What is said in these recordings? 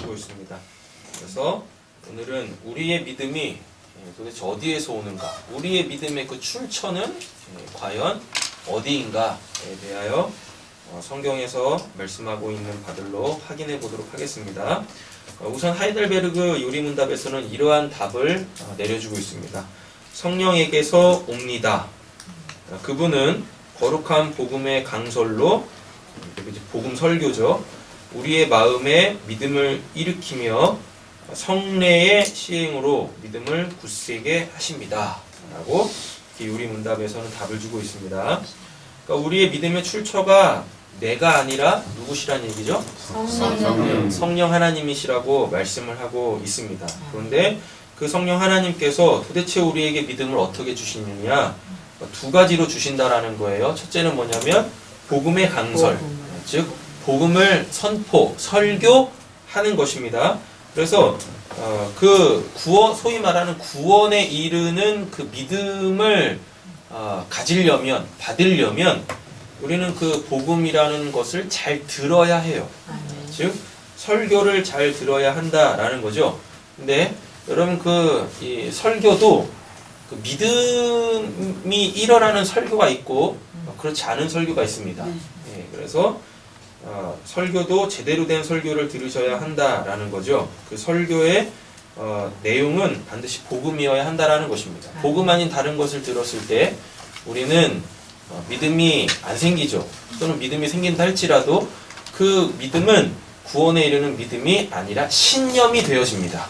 알려주고 있습니다. 그래서 오늘은 우리의 믿음이 도대체 어디에서 오는가, 우리의 믿음의 그 출처는 과연 어디인가에 대하여 성경에서 말씀하고 있는 바들로 확인해 보도록 하겠습니다. 우선 하이델베르그 요리문답에서는 이러한 답을 내려주고 있습니다. 성령에게서 옵니다. 그분은 거룩한 복음의 강설로, 복음 설교죠, 우리의 마음에 믿음을 일으키며 성례의 시행으로 믿음을 굳세게 하십니다. 라고 요리문답에서는 답을 주고 있습니다. 그러니까 우리의 믿음의 출처가 내가 아니라 누구시란 얘기죠? 성령 하나님이시라고 말씀을 하고 있습니다. 그런데 그 성령 하나님께서 도대체 우리에게 믿음을 어떻게 주시느냐, 두 가지로 주신다라는 거예요. 첫째는 뭐냐면 복음의 강설, 즉 복음을 선포, 설교하는 것입니다. 그래서 소위 말하는 구원에 이르는 그 믿음을 가지려면, 받으려면 우리는 그 복음이라는 것을 잘 들어야 해요. 즉 설교를 잘 들어야 한다라는 거죠. 근데 여러분 이 설교도 그 믿음이 일어나는 설교가 있고 그렇지 않은 설교가 있습니다. 그래서 설교도 제대로 된 설교를 들으셔야 한다라는 거죠. 그 설교의 내용은 반드시 복음이어야 한다라는 것입니다. 복음 아닌 다른 것을 들었을 때 우리는 믿음이 안 생기죠. 또는 믿음이 생긴다 할지라도 그 믿음은 구원에 이르는 믿음이 아니라 신념이 되어집니다.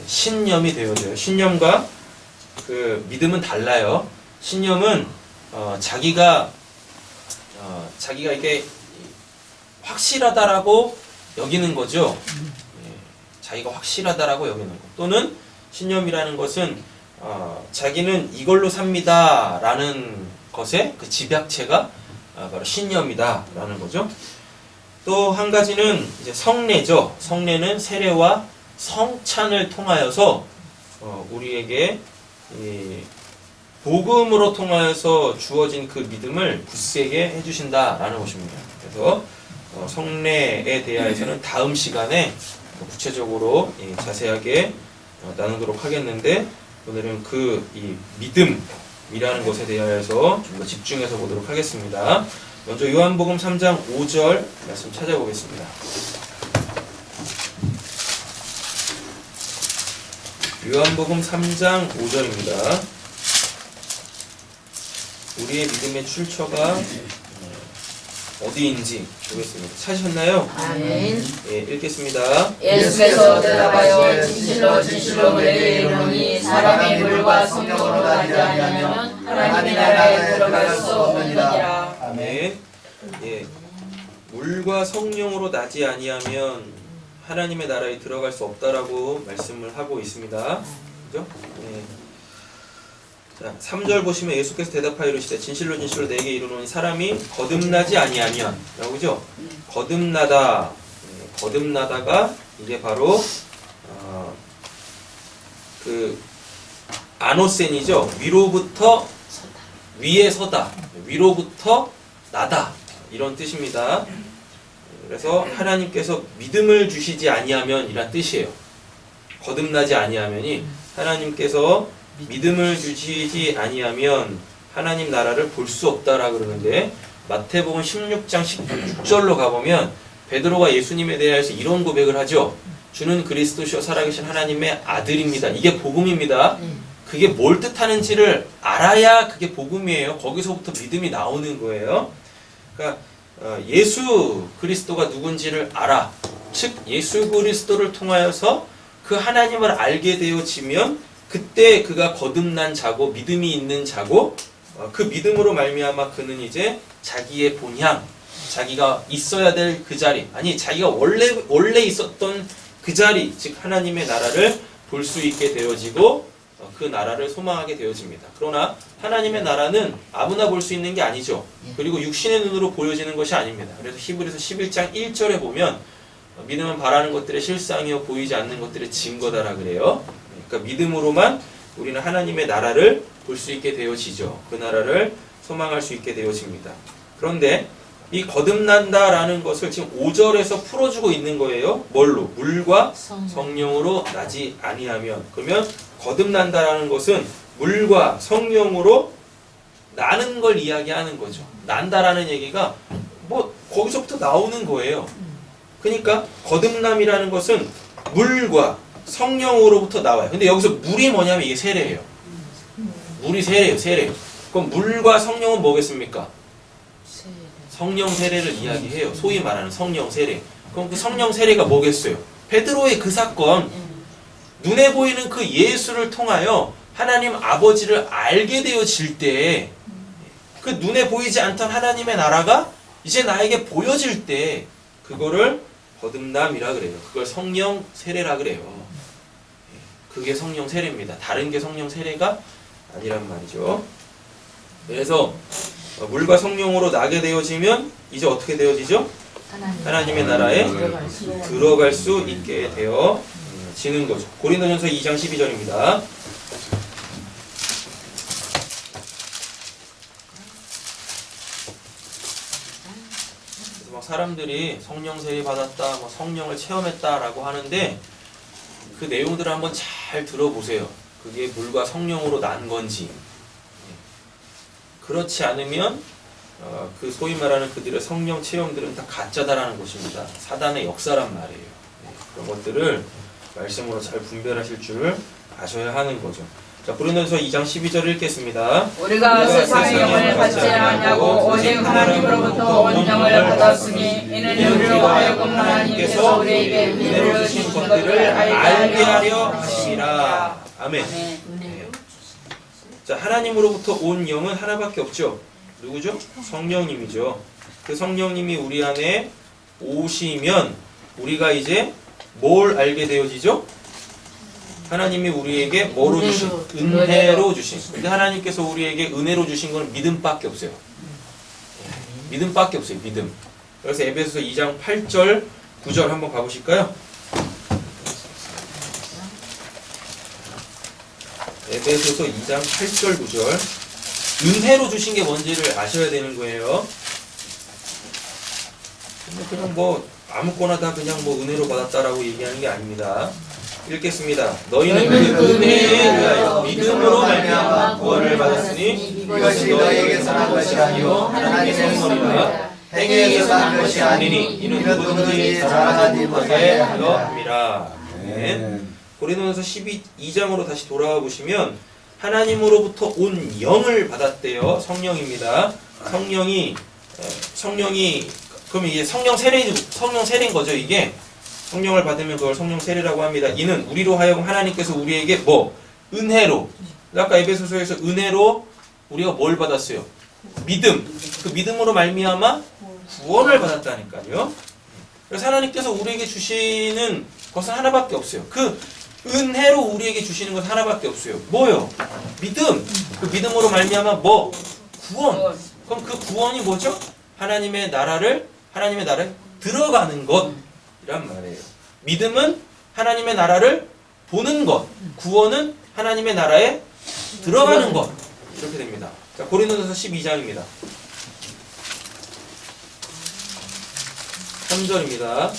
신념이 되어져요. 신념과 그 믿음은 달라요. 신념은 자기가 이게 확실하다라고 여기는 거죠. 자기가 확실하다라고 여기는 것. 또는 신념이라는 것은 자기는 이걸로 삽니다라는 것의 그 집약체가 바로 신념이다라는 거죠. 또 한 가지는 이제 성례죠. 성례는 세례와 성찬을 통하여서 우리에게 복음으로 통하여서 주어진 그 믿음을 굳세게 해주신다라는 것입니다. 그래서 성례에 대하여서는 다음 시간에 구체적으로 자세하게 나누도록 하겠는데, 오늘은 이 믿음이라는 것에 대하여서 좀 더 집중해서 보도록 하겠습니다. 먼저 요한복음 3장 5절 말씀 찾아보겠습니다. 요한복음 3장 5절입니다. 우리의 믿음의 출처가 어디인지 보겠습니다. 찾으셨나요? 아멘. 읽겠습니다. 예수께서 대답하여 진실로 진실로 너희에게 이르노니 사람이 물과 성령으로 나지 아니하면 하나님의 나라에 들어갈 수 없느니라. 아멘. 물과 성령으로 나지 아니하면 하나님의 나라에 들어갈 수 없다라고 말씀을 하고 있습니다. 그죠? 자, 3절 보시면 예수께서 대답하여 이르시되 진실로 진실로 내게 이르노니 사람이 거듭나지 아니하면, 라고 그죠? 거듭나다가 이게 바로 그 아노센이죠. 위로부터 위에 서다, 위로부터 나다, 이런 뜻입니다. 그래서 하나님께서 믿음을 주시지 아니하면 이란 뜻이에요. 거듭나지 아니하면이 하나님께서 믿음을 주시지 아니하면 하나님 나라를 볼 수 없다라 그러는데, 마태복음 16장 16절로 가보면 베드로가 예수님에 대해서 이런 고백을 하죠. 주는 그리스도시요 살아계신 하나님의 아들입니다. 이게 복음입니다. 그게 뭘 뜻하는지를 알아야 그게 복음이에요. 거기서부터 믿음이 나오는 거예요. 그러니까 예수 그리스도가 누군지를 알아. 즉 예수 그리스도를 통하여서 그 하나님을 알게 되어지면 그때 그가 거듭난 자고 믿음이 있는 자고, 그 믿음으로 말미암아 그는 이제 자기의 본향, 자기가 있어야 될 그 자리, 아니 자기가 원래 있었던 그 자리, 즉 하나님의 나라를 볼 수 있게 되어지고 그 나라를 소망하게 되어집니다. 그러나 하나님의 나라는 아무나 볼 수 있는 게 아니죠. 그리고 육신의 눈으로 보여지는 것이 아닙니다. 그래서 히브리서 11장 1절에 보면 믿음은 바라는 것들의 실상이요 보이지 않는 것들의 증거다라 그래요. 그러니까 믿음으로만 우리는 하나님의 나라를 볼 수 있게 되어지죠. 그 나라를 소망할 수 있게 되어집니다. 그런데 이 거듭난다라는 것을 지금 5절에서 풀어주고 있는 거예요. 뭘로? 물과 성령으로 나지 아니하면. 그러면 거듭난다라는 것은 물과 성령으로 나는 걸 이야기하는 거죠. 난다라는 얘기가 뭐 거기서부터 나오는 거예요. 그러니까 거듭남이라는 것은 물과 성령으로부터 나와요. 근데 여기서 물이 뭐냐면 이게 세례예요. 물이 세례예요. 세례. 그럼 물과 성령은 뭐겠습니까? 성령 세례를 이야기해요. 소위 말하는 성령 세례. 그럼 그 성령 세례가 뭐겠어요? 베드로의 그 사건, 눈에 보이는 그 예수를 통하여 하나님 아버지를 알게 되어질 때, 그 눈에 보이지 않던 하나님의 나라가 이제 나에게 보여질 때, 그거를 거듭남이라 그래요. 그걸 성령 세례라 그래요. 그게 성령 세례입니다. 다른 게 성령 세례가 아니란 말이죠. 그래서 물과 성령으로 나게 되어지면 이제 어떻게 되어지죠? 하나님의 나라에 들어갈 수 있게 되어지는 거죠. 고린도전서 2장 12절입니다. 막 사람들이 성령 세례 받았다, 뭐 성령을 체험했다라고 하는데 그 내용들을 한번 잘 들어보세요. 그게 물과 성령으로 난 건지. 그렇지 않으면 그 소위 말하는 그들의 성령 체험들은 다 가짜다라는 것입니다. 사단의 역사란 말이에요. 그런 것들을 말씀으로 잘 분별하실 줄 아셔야 하는 거죠. 자, 고린도전서 2장 12절 읽겠습니다. 우리가 세상의 영을 받지 아니하고 오직 하나님으로부터 온 영을 받았으니 이는 우리로 하여금 하나님께서 우리에게 은혜로 주신 것들을 알게 하려 하심이라. 아멘. 자, 하나님으로부터 온 영은 하나밖에 없죠. 누구죠? 성령님이죠. 그 성령님이 우리 안에 오시면 우리가 이제 뭘 알게 되어지죠? 하나님이 우리에게 뭐로 주신? 은혜로 주신. 근데 하나님께서 우리에게 은혜로 주신 건 믿음밖에 없어요. 믿음밖에 없어요. 믿음. 그래서 에베소서 2장 8절 9절 한번 가보실까요? 에베소서 2장 8절 9절. 은혜로 주신 게 뭔지를 아셔야 되는 거예요. 그냥 뭐 아무거나 다 그냥 뭐 은혜로 받았다라고 얘기하는 게 아닙니다. 읽겠습니다. 너희는 그 은혜에 의하여 믿음으로 말미암아 구원을 받았으니 이것이 너희에게서 난 것이 아니요 하나님의 선물이라. 행위에서 난 것이 아니니 이는 누구든지 자랑하지 못하게 하려 함이라. 고린도전서 12장으로 다시 돌아와 보시면 하나님으로부터 온 영을 받았대요. 성령입니다. 성령이 그럼 이게 성령 세례인 거죠. 이게 성령을 받으면 그걸 성령 세례라고 합니다. 이는 우리로 하여금 하나님께서 우리에게 뭐 은혜로, 아까 에베소서에서 은혜로 우리가 뭘 받았어요? 믿음. 그 믿음으로 말미암아 구원을 받았다니까요. 그래서 하나님께서 우리에게 주시는 것은 하나밖에 없어요. 그 은혜로 우리에게 주시는 것은 하나밖에 없어요. 뭐요? 믿음. 그 믿음으로 말미암아 뭐? 구원. 그럼 그 구원이 뭐죠? 하나님의 나라에 들어가는 것이란 말이에요. 믿음은 하나님의 나라를 보는 것, 구원은 하나님의 나라에 들어가는 것. 이렇게 됩니다. 자, 고린도전서 12장입니다. 3절입니다.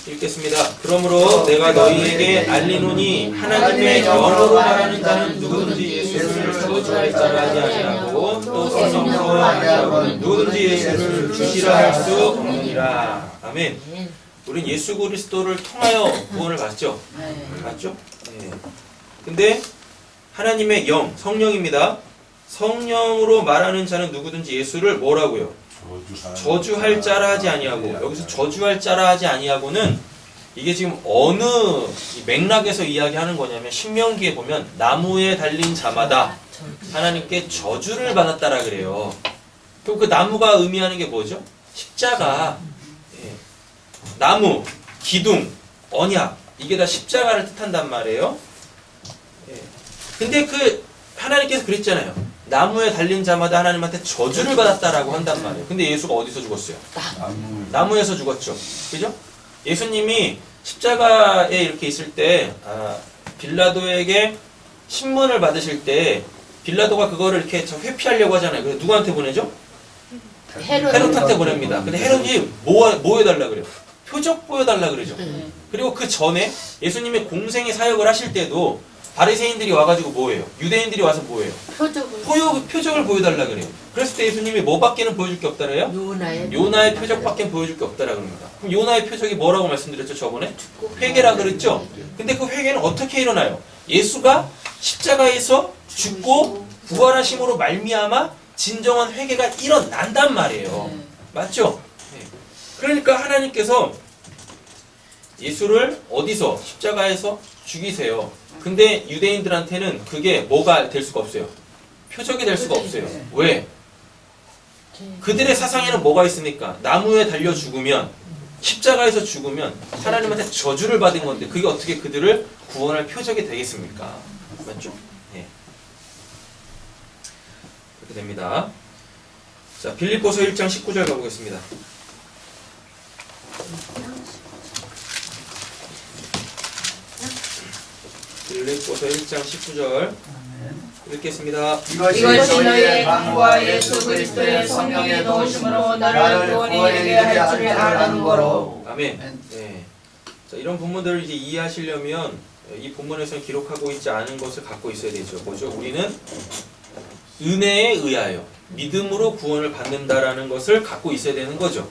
읽겠습니다. 그러므로 내가 너희에게 알리노니 하나님의 영으로 말하는 자는 누구든지 예수를 저주할 자라 하지 아니하고 또 성령으로 말하는 누구든지 예수를 주시라 할 수 없느니라. 아멘. 우린 예수 그리스도를 통하여 구원을 받죠. 맞죠? 네. 근데 하나님의 영, 성령입니다. 성령으로 말하는 자는 누구든지 예수를 뭐라고요? 저주할 자라 하지 아니하고. 여기서 저주할 자라 하지 아니하고는 이게 지금 어느 맥락에서 이야기하는 거냐면 신명기에 보면 나무에 달린 자마다 하나님께 저주를 받았다라 그래요. 그럼 그 나무가 의미하는 게 뭐죠? 십자가. 나무, 기둥, 언약, 이게 다 십자가를 뜻한단 말이에요. 근데 그 하나님께서 그랬잖아요. 나무에 달린 자마다 하나님한테 저주를 받았다라고 한단 말이에요. 근데 예수가 어디서 죽었어요? 나무에서 죽었죠. 그죠? 예수님이 십자가에 이렇게 있을 때 빌라도에게 신문을 받으실 때 빌라도가 그거를 이렇게 저 회피하려고 하잖아요. 그래서 누구한테 보내죠? 헤롯. 헤롯한테 보냅니다. 근데 헤롯이 뭐 해달라 그래요? 표적 보여달라 그러죠. 그리고 그 전에 예수님의 공생의 사역을 하실 때도 바리새인들이 와가지고 뭐예요? 유대인들이 와서 뭐예요? 표적을 보여달라 그래요. 그랬을 때 예수님이 뭐밖에는 보여줄 게 없다래요? 요나의 표적밖에 보여줄 게 없다라 그럽니다. 그럼 요나의 표적이 뭐라고 말씀드렸죠 저번에? 회개라 그랬죠? 근데 그 회개는 어떻게 일어나요? 예수가 십자가에서 죽고 부활하심으로 말미암아 진정한 회개가 일어난단 말이에요. 맞죠? 네. 그러니까 하나님께서 예수를 어디서? 십자가에서 죽이세요. 근데 유대인들한테는 그게 뭐가 될 수가 없어요. 표적이 될 수가 없어요. 왜? 그들의 사상에는 뭐가 있습니까? 나무에 달려 죽으면, 십자가에서 죽으면 하나님한테 저주를 받은 건데 그게 어떻게 그들을 구원할 표적이 되겠습니까? 맞죠? 네. 그렇게 됩니다. 자, 빌립보서 1장 19절 가보겠습니다. 빌립보서 1장 19절 읽겠습니다. 이것이 너희의 강구와 예수 그리스도의 성령의 도우심으로 너를 구원에 이르게 할 줄 아는 거로. 아멘. 네. 자, 이런 본문들을 이제 이해하시려면 이 본문에서는 기록하고 있지 않은 것을 갖고 있어야 되죠. 뭐죠? 우리는 은혜에 의하여 믿음으로 구원을 받는다라는 것을 갖고 있어야 되는 거죠.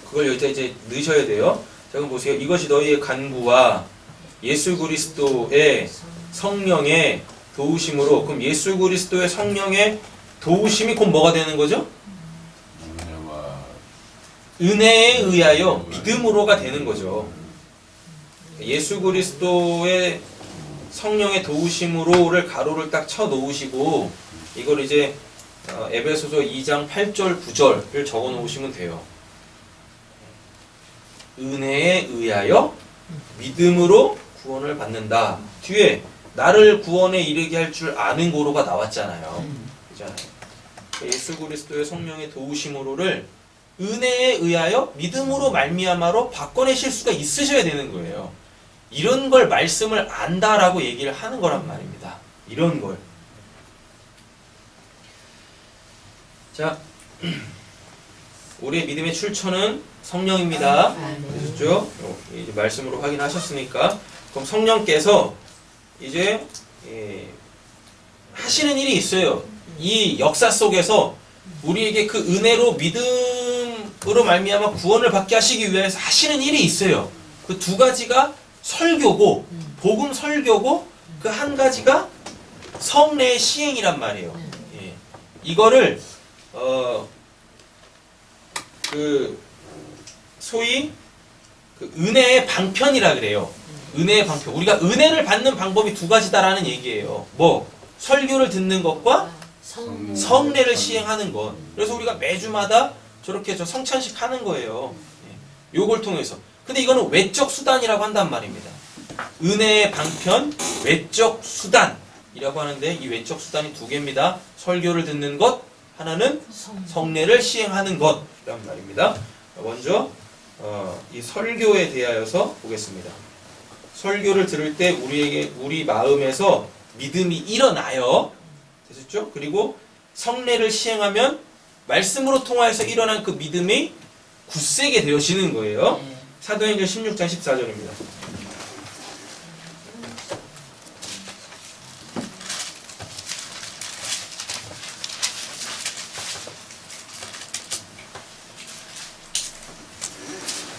그걸 여기다 이제 넣으셔야 돼요. 자, 그럼 보세요. 이것이 너희의 간구와 예수 그리스도의 성령의 도우심으로. 그럼 예수 그리스도의 성령의 도우심이 곧 뭐가 되는 거죠? 은혜에 의하여 믿음으로가 되는 거죠. 예수 그리스도의 성령의 도우심으로를 가로를 딱 쳐 놓으시고 이걸 이제 에베소서 2장 8절 9절을 적어 놓으시면 돼요. 은혜에 의하여 믿음으로 구원을 받는다. 뒤에 나를 구원에 이르게 할 줄 아는 고로가 나왔잖아요. 그잖아요. 예수 그리스도의 성령의 도우심으로를 은혜에 의하여 믿음으로 말미암아로 바꿔내실 수가 있으셔야 되는 거예요. 이런 걸 말씀을 안다라고 얘기를 하는 거란 말입니다. 이런 걸. 자, 우리의 믿음의 출처는 성령입니다. 그렇죠? 이제 말씀으로 확인하셨으니까 그럼 성령께서 이제 하시는 일이 있어요. 이 역사 속에서 우리에게 그 은혜로 믿음으로 말미암아 구원을 받게 하시기 위해서 하시는 일이 있어요. 그 두 가지가 설교고 복음 설교고 그 한 가지가 성례의 시행이란 말이에요. 예. 이거를 그 소위 그 은혜의 방편이라 그래요. 은혜의 방편. 우리가 은혜를 받는 방법이 두 가지다라는 얘기예요. 뭐 설교를 듣는 것과 성례를 시행하는 것. 그래서 우리가 매주마다 저렇게 저 성찬식 하는 거예요. 요걸 통해서. 근데 이거는 외적 수단이라고 한단 말입니다. 은혜의 방편, 외적 수단이라고 하는데 이 외적 수단이 두 개입니다. 설교를 듣는 것, 하나는 성례를 시행하는 것이란 말입니다. 먼저 이 설교에 대하여서 보겠습니다. 설교를 들을 때 우리 마음에서 믿음이 일어나요. 됐죠? 그리고 성례를 시행하면 말씀으로 통하여서 일어난 그 믿음이 굳세게 되어지는 거예요. 사도행전 16장 14절입니다.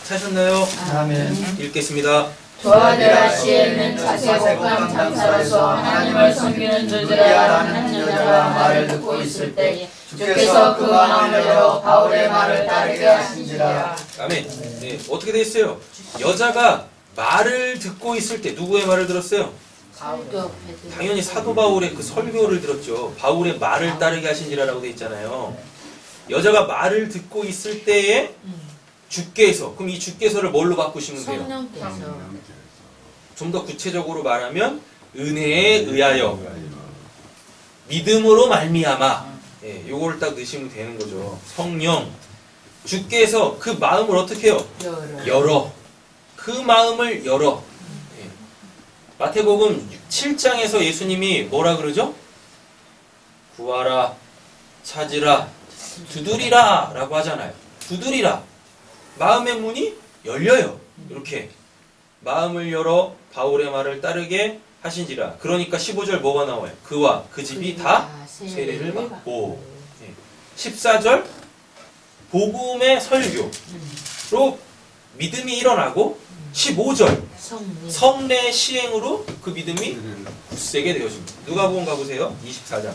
찾으셨나요? 아멘. 읽겠습니다. 도아데라시에는 자세복한 장사로서 하나님을 섬기는 줄들아 하는 여자가 말을 듣고 있을 때 주께서 그 마음을 열어 바울의 말을 따르게 하신지라. 아멘. 네, 어떻게 돼 있어요? 여자가 말을 듣고 있을 때 누구의 말을 들었어요? 당연히 사도 바울의 그 설교를 들었죠. 바울의 말을 따르게 하신지라라고 돼 있잖아요. 여자가 말을 듣고 있을 때에 주께서, 그럼 이 주께서를 뭘로 바꾸시면 돼요? 좀 더 구체적으로 말하면 은혜에 의하여 믿음으로 말미암아. 예, 요거를 딱 넣으시면 되는 거죠. 성령 주께서 그 마음을 어떻게 해요? 열어. 그 마음을 열어. 예. 마태복음 7장에서 예수님이 뭐라 그러죠? 구하라, 찾으라, 두드리라 라고 하잖아요. 두드리라. 마음의 문이 열려요. 이렇게. 마음을 열어 바울의 말을 따르게 하신지라. 그러니까 15절 뭐가 나와요? 그와 그 집이 다 세례를 받고. 14절 복음의 설교로 믿음이 일어나고 15절 성례 시행으로 그 믿음이 굳세게 되어집니다. 누가복음 가보세요. 24장.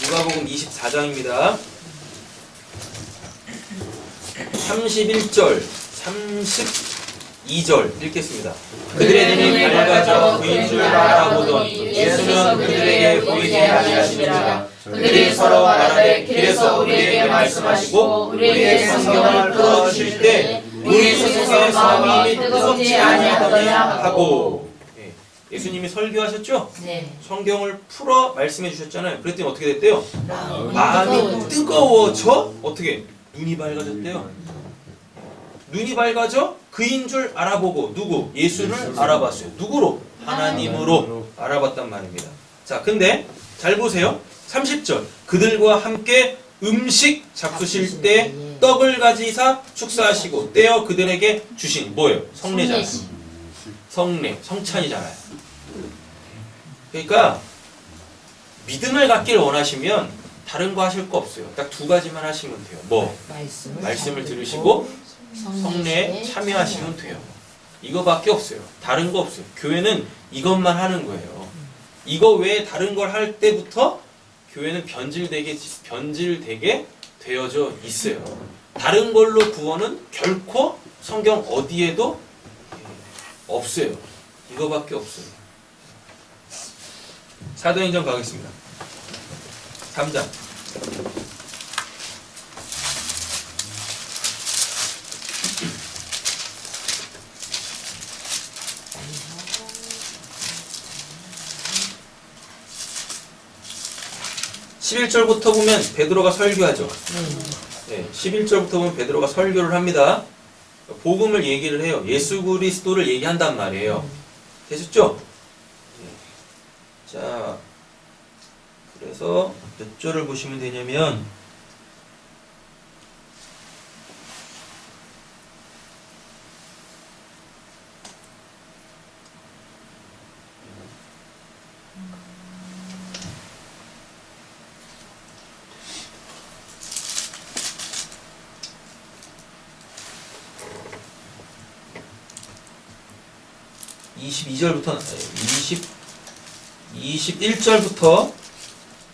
누가복음 24장입니다. 31절, 32절 읽겠습니다. 그들의 눈이 밝아져 그인 줄 알아보더니 예수는 그들에게 보이지 아니하시니라. 그들이 서로 말하되 길에서 우리에게 말씀하시고 우리에게 성경을 풀어주실 때 우리 속에서 마음이 뜨겁지 아니하더냐 하고. 예수님이 설교하셨죠? 네. 성경을 풀어 말씀해 주셨잖아요. 그랬더니 어떻게 됐대요? 마음이 뜨거워져 어떻게? 눈이 밝아졌대요. 눈이 밝아져 그인 줄 알아보고 누구? 예수를 알아봤어요. 누구로? 하나님으로 알아봤단 말입니다. 자, 근데 잘 보세요. 30절 그들과 함께 음식 잡수실 때 떡을 가지사 축사하시고 떼어 그들에게 주신 뭐예요? 성례잖아요. 성례, 성찬이잖아요. 그러니까 믿음을 갖길 원하시면 다른 거 하실 거 없어요. 딱 두 가지만 하시면 돼요. 뭐? 말씀을 들으시고 성례에 참여하시면 돼요. 이거밖에 없어요. 다른 거 없어요. 교회는 이것만 하는 거예요. 이거 외에 다른 걸 할 때부터 교회는 변질되게 되어져 있어요. 다른 걸로 구원은 결코 성경 어디에도 없어요. 이거밖에 없어요. 사도행전 가겠습니다. 3장. (11절부터) 보면 베드로가 설교하죠. 네, 11절부터 보면 베드로가 설교를 합니다. 복음을 얘기를 해요. 예수 그리스도를 얘기한단 말이에요. 되셨죠? 자, 그래서 몇 절을 보시면 되냐면 22절부터 21절부터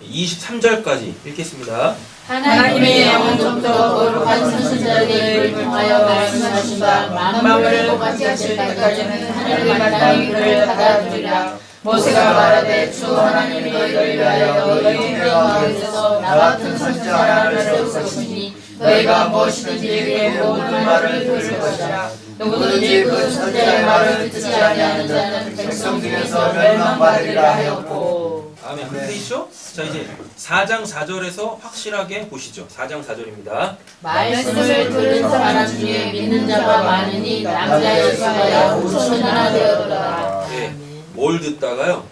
23절까지 읽겠습니다. 하나님의 영원토록 거룩한 선지자들을 통하여 말씀하신 바 만물을 똑같이 하실 때까지는 하늘의 마땅히를 받아들이라. 모세가 말하되 주 하나님이 너희를 위하여 너희 중에서 나 같은 선지자 하나를 세울 것이니 너희가 무엇이든지 그의 모든 말을 들을 것이라. 누구든지 그 선지자의 말을 듣지 아니하는 자는 백성 중에서 멸망받으리라 하였고. 아멘. 그렇게 있죠? 자, 이제 4장 4절에서 확실하게 보시죠. 4장 4절입니다. 말씀을 들은 사람 중에 믿는 자가 많으니 남자의 수가 5천이나 되었더라. 네. 뭘 듣다가요?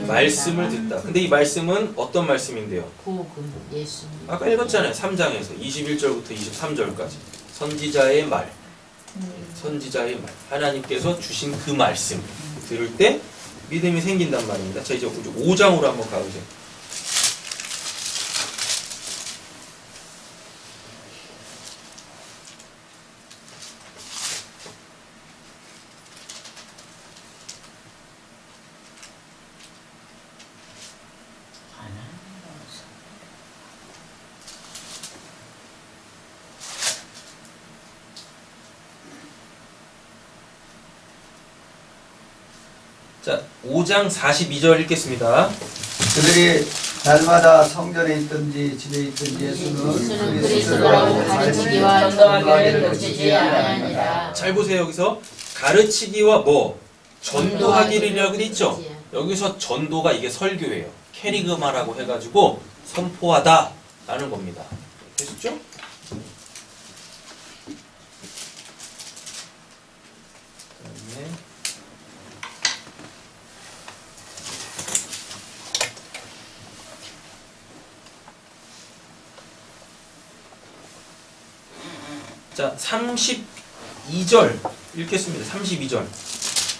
말씀을 듣다. 근데 이 말씀은 어떤 말씀인데요? 복음 예수. 아까 읽었잖아요. 3장에서 21절부터 23절까지. 선지자의 말. 선지자의 말. 하나님께서 주신 그 말씀 들을 때 믿음이 생긴단 말입니다. 자, 이제 5장으로 한번 가보세요. 자, 5장 42절 읽겠습니다. 그들이 날마다 성전에 있든지 집에 있든지 예수는 그리스도라고 가르치기와 전도하기를 그치지 아니하니라. 잘 보세요. 여기서 가르치기와 뭐 전도하기라고 돼 있죠. 여기서 전도가 이게 설교예요. 캐리그마라고 해가지고 선포하다 라는 겁니다. 되셨죠? 그다음에 자, 32절 읽겠습니다. 32절.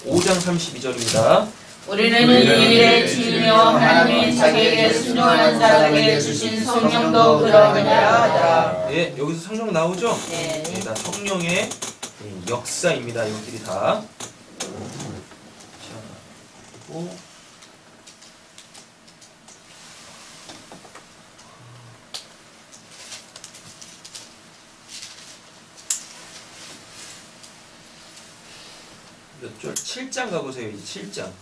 5장 32절입니다. 우리는 이 일에 지으며 하나님이 자기에게 순종하는 자들에게 주신 성령도 그러하느니라 하더라. 네, 여기서 성령 나오죠? 네. 네, 다 성령의 역사입니다. 이것들이 다. 자, 그리고 몇 절? 7장 가보세요. 이제 7장.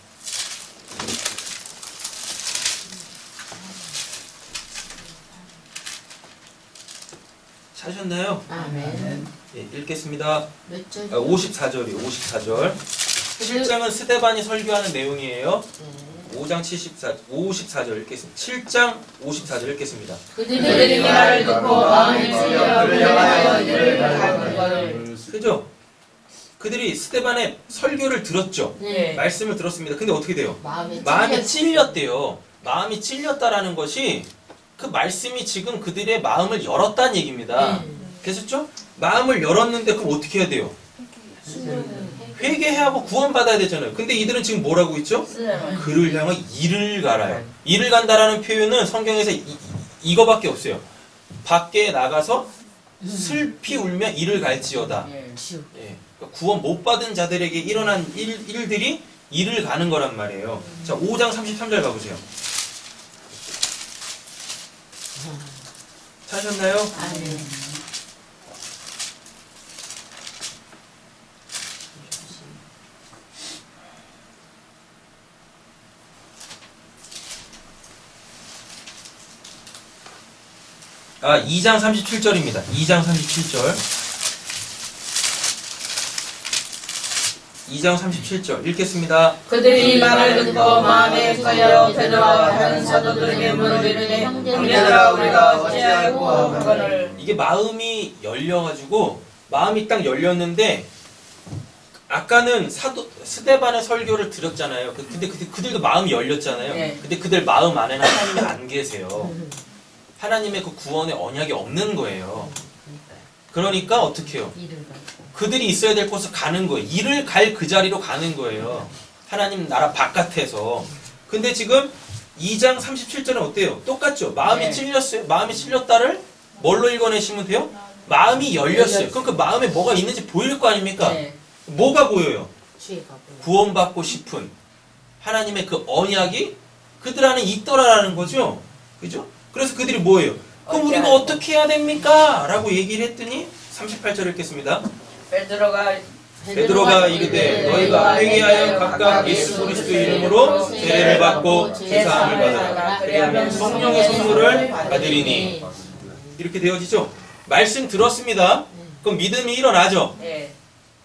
찾으셨나요? 아멘. 예, 읽겠습니다. 몇 절? 54절이요. 54절. 7장은 스데반이 설교하는 내용이에요. 5장 54절 읽겠습니다. 7장 54절 읽겠습니다. 그들이 말을 듣고 마음이 찔려 그를 향하여 이를 밟은 것을. 그죠? 그들이 스데반의 설교를 들었죠. 네. 말씀을 들었습니다. 근데 어떻게 돼요? 마음이 찔렸대요. 마음이 찔렸다라는 것이 그 말씀이 지금 그들의 마음을 열었다는 얘기입니다. 됐었죠? 마음을 열었는데 그럼 어떻게 해야 돼요? 회개하고 구원받아야 되잖아요. 근데 이들은 지금 뭐라고 있죠? 그를 향해 이를 갈아요. 이를 간다라는 표현은 성경에서 이거밖에 없어요. 밖에 나가서 슬피 울며 이를 갈지어다. 예. 그러니까 구원 못 받은 자들에게 일어난 일들이 이를 가는 거란 말이에요. 자, 5장 33절 가보세요. 찾으셨나요? 아멘. 아, 2장 37절입니다. 2장 37절. 2장 37절 읽겠습니다. 그들이 이 말을 듣고 마음에 걸려 베드로와 다른 사도들에게 물으리니 형제들아 우리가 어찌하고 하거늘. 이게 마음이 열려가지고 마음이 딱 열렸는데 아까는 스데반의 설교를 들었잖아요. 근데 그들도 마음이 열렸잖아요. 네. 근데 그들 마음 안에는 하나님이 안 계세요. 하나님의 그 구원의 언약이 없는 거예요. 그러니까 어떻게 해요? 그들이 있어야 될 곳을 가는 거예요. 이를 갈 그 자리로 가는 거예요. 하나님 나라 바깥에서. 근데 지금 2장 37절은 어때요? 똑같죠? 마음이 네. 찔렸어요. 마음이 찔렸다를 뭘로 읽어내시면 돼요? 마음이 열렸어요. 그럼 그 마음에 뭐가 있는지 보일 거 아닙니까? 네. 뭐가 보여요? 주의가 보여. 구원받고 싶은 하나님의 그 언약이 그들 안에 있더라라는 거죠. 그죠? 그래서 그들이 뭐예요? 그럼 우리가 어떻게 해야 됩니까? 라고 얘기를 했더니 38절 읽겠습니다. 베드로가 이르되 너희가 회개하여 각각 예수 그리스도 이름으로 세례를 받고 제사함을 받아라. 그리하면 성령의 선물을 받으리니. 이렇게 되어지죠? 말씀 들었습니다. 그럼 믿음이 일어나죠? 네.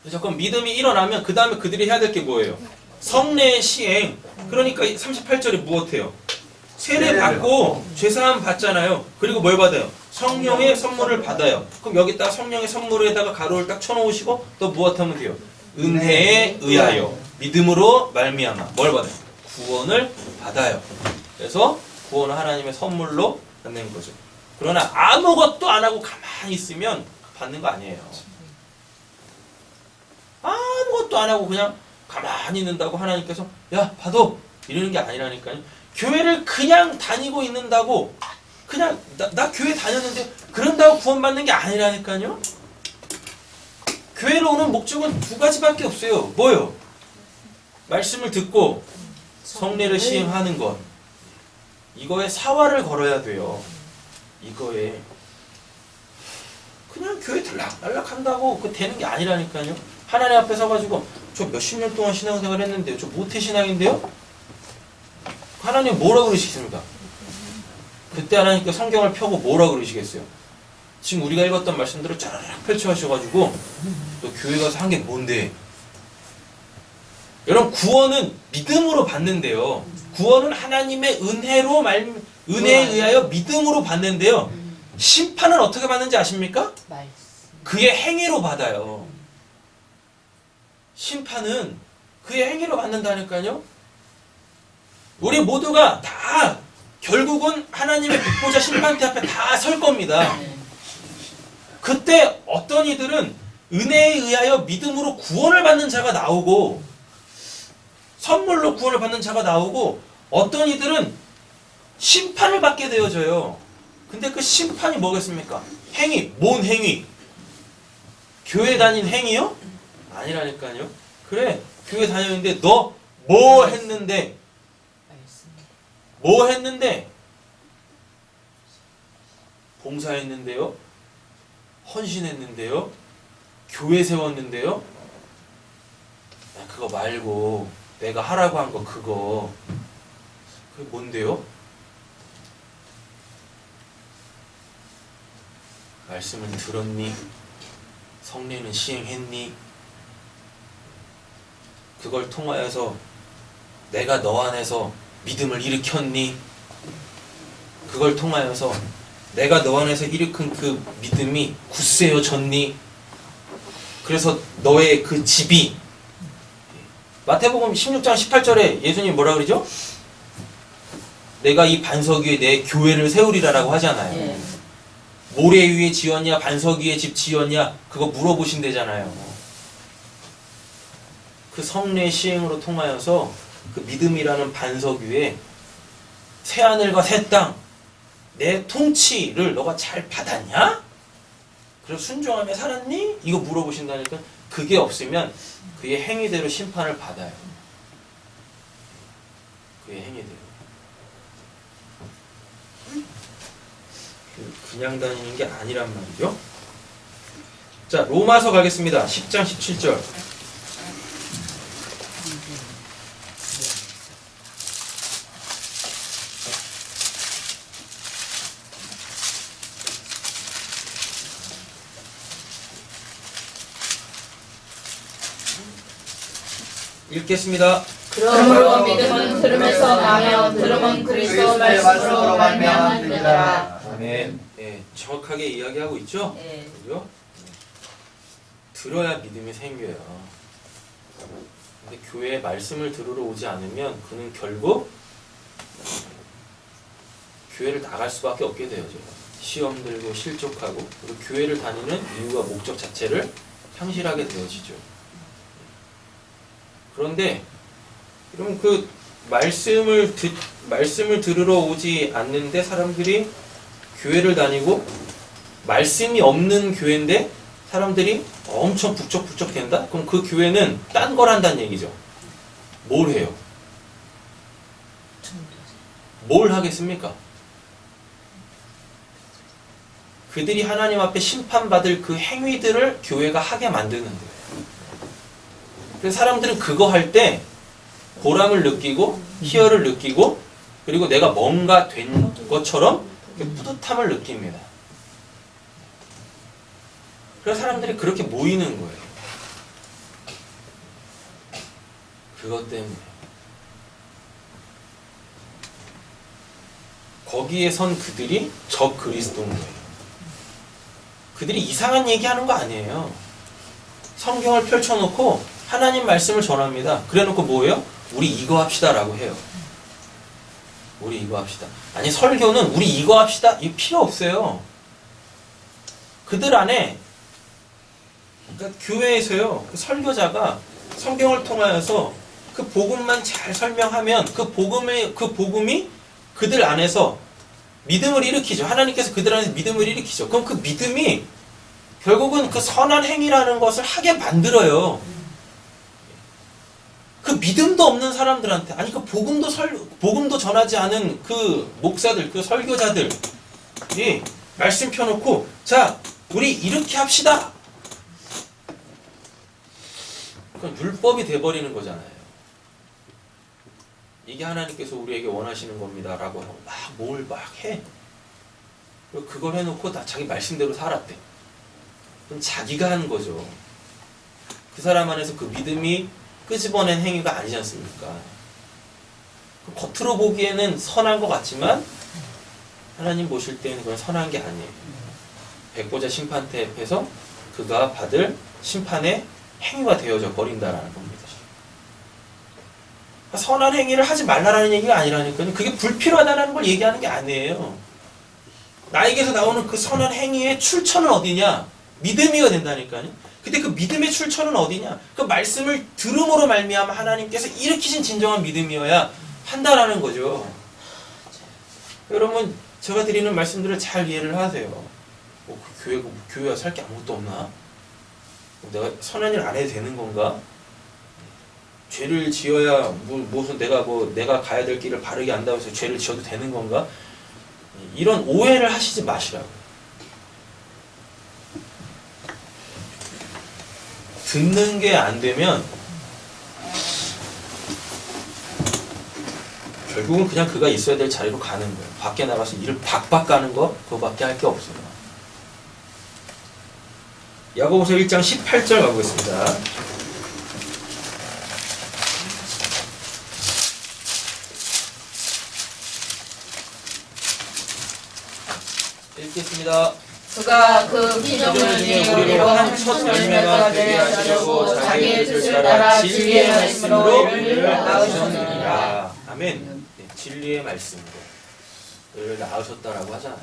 그죠? 그럼 믿음이 일어나면 그 다음에 그들이 해야 될 게 뭐예요? 성례의 시행. 그러니까 38절에 무엇해요? 세례 받고 죄사함 받잖아요. 그리고 뭘 받아요? 성령의 선물을 받아요. 그럼 여기다가 성령의 선물에다가 가로를 딱 쳐놓으시고 또 무엇하면 돼요? 은혜에 의하여 믿음으로 말미암아 뭘 받아요? 구원을 받아요. 그래서 구원은 하나님의 선물로 받는 거죠. 그러나 아무것도 안 하고 가만히 있으면 받는 거 아니에요. 아무것도 안 하고 그냥 가만히 있는다고 하나님께서 야 받아 이러는 게 아니라니까요. 교회를 그냥 다니고 있는다고 그냥 나 교회 다녔는데 그런다고 구원받는 게 아니라니까요. 교회로 오는 목적은 두 가지밖에 없어요. 뭐요? 말씀을 듣고 성례를 시행하는 것. 이거에 사활을 걸어야 돼요. 이거에 그냥 교회 들락날락 한다고 그 되는 게 아니라니까요. 하나님 앞에 서가지고 저 몇십 년 동안 신앙생활 했는데요. 저 모태신앙인데요. 하나님 뭐라 그러시겠습니까? 그때 하나님께 성경을 펴고 뭐라 그러시겠어요? 지금 우리가 읽었던 말씀들을 쫙 펼쳐하셔가지고 또 교회 가서 한 게 뭔데? 여러분 구원은 믿음으로 받는데요. 구원은 하나님의 은혜에 의하여 믿음으로 받는데요. 심판은 어떻게 받는지 아십니까? 말씀. 그의 행위로 받아요. 심판은 그의 행위로 받는다니까요. 우리 모두가 다 결국은 하나님의 백보자 심판대 앞에 다 설 겁니다. 그때 어떤 이들은 은혜에 의하여 믿음으로 구원을 받는 자가 나오고 선물로 구원을 받는 자가 나오고 어떤 이들은 심판을 받게 되어져요. 근데 그 심판이 뭐겠습니까? 행위. 뭔 행위? 교회 다닌 행위요? 아니라니까요. 그래, 교회 다녔는데 너 뭐 했는데? 말씀. 뭐 했는데? 봉사했는데요? 헌신했는데요? 교회 세웠는데요? 그거 말고 내가 하라고 한 거 그거. 그게 뭔데요? 말씀은 들었니? 성례는 시행했니? 그걸 통하여서 내가 너 안에서 믿음을 일으켰니? 그걸 통하여서 내가 너 안에서 일으킨 그 믿음이 굳세어졌니? 그래서 너의 그 집이 마태복음 16장 18절에 예수님 뭐라 그러죠? 내가 이 반석 위에 내 교회를 세우리라라고 하잖아요. 예. 모래 위에 지었냐 반석 위에 집 지었냐 그거 물어보신대잖아요. 그 성례 시행으로 통하여서 그 믿음이라는 반석 위에 새하늘과 새 땅 내 통치를 너가 잘 받았냐? 그래서 순종하며 살았니? 이거 물어보신다니까. 그게 없으면 그의 행위대로 심판을 받아요. 그의 행위대로. 그냥 다니는 게 아니란 말이죠. 자, 로마서 가겠습니다. 10장 17절. 읽겠습니다. 그러므로 믿음은 들음에서 나며 들음은 그리스도 말씀으로 말미암느니라. 아멘. 예, 정확하게 이야기하고 있죠? 예. 그죠? 들어야 믿음이 생겨요. 근데 교회에 말씀을 들으러 오지 않으면 그는 결국 교회를 나갈 수밖에 없게 되어져요. 시험 들고 실족하고 그리고 교회를 다니는 이유와 목적 자체를 상실하게 되어지죠. 그런데 그럼 그 말씀을 들으러 오지 않는데 사람들이 교회를 다니고 말씀이 없는 교회인데 사람들이 엄청 북적북적 된다? 그럼 그 교회는 딴 걸 한다는 얘기죠. 뭘 해요? 뭘 하겠습니까? 그들이 하나님 앞에 심판받을 그 행위들을 교회가 하게 만드는 거예요. 그래서 사람들은 그거 할 때 보람을 느끼고 희열을 느끼고 그리고 내가 뭔가 된 것처럼 뿌듯함을 느낍니다. 그래서 사람들이 그렇게 모이는 거예요. 그것 때문에. 거기에 선 그들이 적 그리스도인 거예요. 그들이 이상한 얘기하는 거 아니에요. 성경을 펼쳐놓고 하나님 말씀을 전합니다. 그래놓고 뭐예요? 우리 이거 합시다라고 해요. 우리 이거 합시다. 아니 설교는 우리 이거 합시다. 이거 필요 없어요. 그들 안에 그러니까 교회에서요. 그 설교자가 성경을 통하여서 그 복음만 잘 설명하면 그 복음이 그들 안에서 믿음을 일으키죠. 하나님께서 그들 안에서 믿음을 일으키죠. 그럼 그 믿음이 결국은 그 선한 행위라는 것을 하게 만들어요. 그 믿음도 없는 사람들한테 아니 그 복음도 전하지 않은 그 목사들, 그 설교자들이 말씀 펴놓고 자 우리 이렇게 합시다. 그건 율법이 돼버리는 거잖아요. 이게 하나님께서 우리에게 원하시는 겁니다 라고 하고 막 해. 그걸 해놓고 다 자기 말씀대로 살았대. 그럼 자기가 하는 거죠. 그 사람 안에서 그 믿음이 끄집어낸 행위가 아니지 않습니까? 겉으로 보기에는 선한 것 같지만 하나님 보실 때는 그건 선한 게 아니에요. 백보자 심판대 앞에서 그가 받을 심판의 행위가 되어져 버린다라는 겁니다. 선한 행위를 하지 말라라는 얘기가 아니라니까요. 그게 불필요하다는 걸 얘기하는 게 아니에요. 나에게서 나오는 그 선한 행위의 출처는 어디냐? 믿음이어야 된다니까요. 근데 그 믿음의 출처는 어디냐? 그 말씀을 들음으로 말미암아 하나님께서 일으키신 진정한 믿음이어야 한다라는 거죠. 여러분, 제가 드리는 말씀들을 잘 이해를 하세요. 그 교회가 살 게 아무것도 없나? 내가 선한 일 안 해도 되는 건가? 죄를 지어야 무슨 내가 가야 될 길을 바르게 안다고 해서 죄를 지어도 되는 건가? 이런 오해를 하시지 마시라고. 듣는 게 안 되면 결국은 그냥 그가 있어야 될 자리로 가는 거예요. 밖에 나가서 일을 박박 가는 거 그거밖에 할 게 없어요. 야고보서 1장 18절 가보겠습니다. 읽겠습니다. 그가 그 기적을 통해 우리로 한 첫 열매가 되게 하시려고 자기의 뜻을 따라 진리의 말씀으로 우리를 낳으셨느니라. 아멘. 네, 진리의 말씀으로 우리를 낳으셨다라고 하잖아요.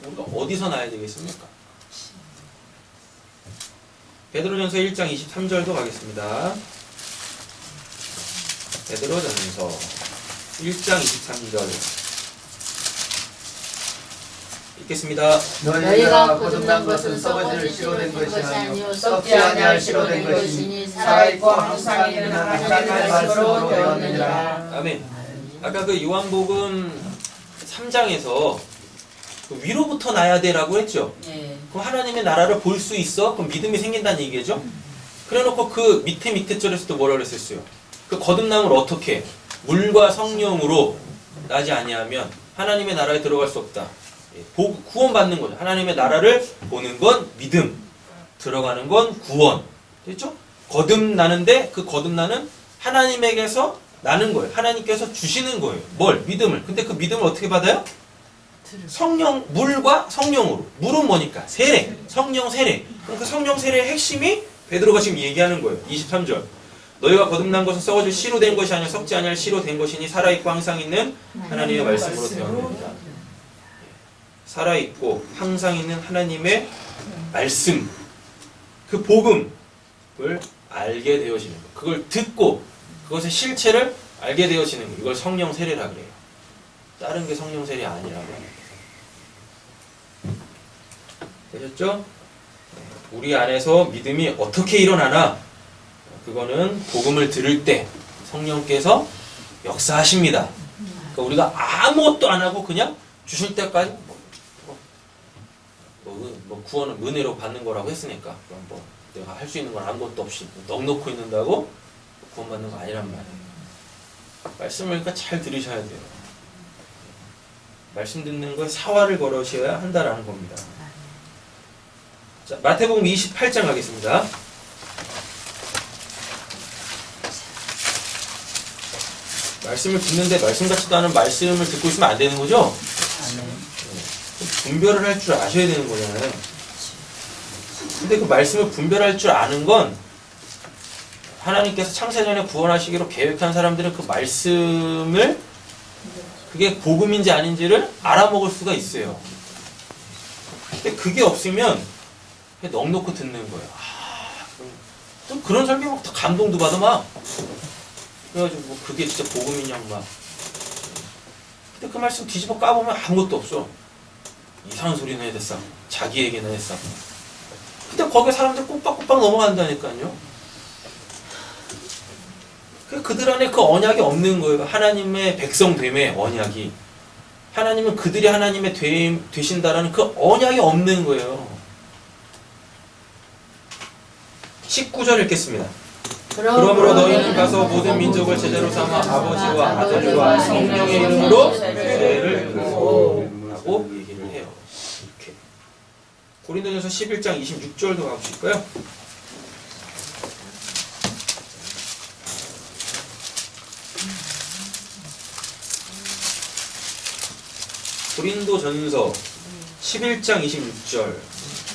우리가 어디서 낳아야 되겠습니까? 베드로전서 1장 23절도 가겠습니다. 베드로전서 1장 23절 읽겠습니다. 너희가 거듭난 것은 썩어질 씨로 된 것이 아니요 썩지 아니할 씨로 된 것이니 살아있고 항상 있는 하나님의 말씀으로 되었느니라. 아멘. 아까 그 요한복음 3장에서 그 위로부터 나야 되라고 했죠. 그럼 하나님의 나라를 볼 수 있어? 그럼 믿음이 생긴다는 얘기죠. 그래놓고 그 밑에 절에서도 뭐라 그랬었어요? 그 거듭남을 어떻게? 물과 성령으로 나지 아니하면 하나님의 나라에 들어갈 수 없다. 구원받는 거죠. 하나님의 나라를 보는 건 믿음, 들어가는 건 구원. 됐죠? 거듭나는데 그 거듭나는 하나님에게서 나는 거예요. 하나님께서 주시는 거예요. 뭘? 믿음을. 근데 그 믿음을 어떻게 받아요? 성령, 물과 성령으로. 물은 뭐니까? 세례. 성령 세례. 그럼 그 성령 세례의 핵심이 베드로가 지금 얘기하는 거예요. 23절. 너희가 거듭난 것은 썩어질 씨로 된 것이 아니라 썩지 아니할 씨로 된 것이니 살아있고 항상 있는 하나님의 말씀으로 되었느니라. 살아있고 항상 있는 하나님의 말씀, 그 복음을 알게 되어지는 것, 그걸 듣고 그것의 실체를 알게 되어지는 것, 이걸 성령 세례라 그래요. 다른 게 성령 세례 아니라고 합니다. 되셨죠? 우리 안에서 믿음이 어떻게 일어나나? 그거는 복음을 들을 때 성령께서 역사하십니다. 그러니까 우리가 아무것도 안 하고 그냥 주실 때까지 뭐 구원은 은혜로 받는 거라고 했으니까 그럼 뭐 내가 할 수 있는 건 아무것도 없이 넋 놓고 있는다고 구원받는 거 아니란 말이에요. 말씀을 그러니까 잘 들으셔야 돼요. 말씀 듣는 거에 사활을 걸으셔야 한다라는 겁니다. 자, 마태복음 28장 가겠습니다. 말씀을 듣는데 말씀 같지도 않은 말씀을 듣고 있으면 안 되는 거죠? 분별을 할 줄 아셔야 되는 거잖아요. 근데 그 말씀을 분별할 줄 아는 건 하나님께서 창세전에 구원하시기로 계획한 사람들은 그 말씀을 그게 복음인지 아닌지를 알아먹을 수가 있어요. 근데 그게 없으면 그냥 넋 놓고 듣는 거예요. 또 그런 설교 막 감동도 받아 막. 그래가지고 뭐 그게 진짜 복음이냐고 막. 근데 그 말씀 뒤집어 까보면 아무것도 없어. 이상한 소리는 해댔어. 자기 얘기는 했어. 근데 거기에 사람들 꼬박꼬박 넘어간다니까요. 그들 안에 그 언약이 없는 거예요. 하나님의 백성됨의 언약이. 하나님은 그들이 하나님의 되신다라는 그 언약이 없는 거예요. 19절 읽겠습니다. 그러므로 너희는 가서 모든 민족을 제자로 삼아 아버지와 아들과 성령의 이름으로 세례를 받고 하고 얘기를 해요. 이렇게. 고린도전서 11장 26절도 가보실까요? 고린도전서 11장 26절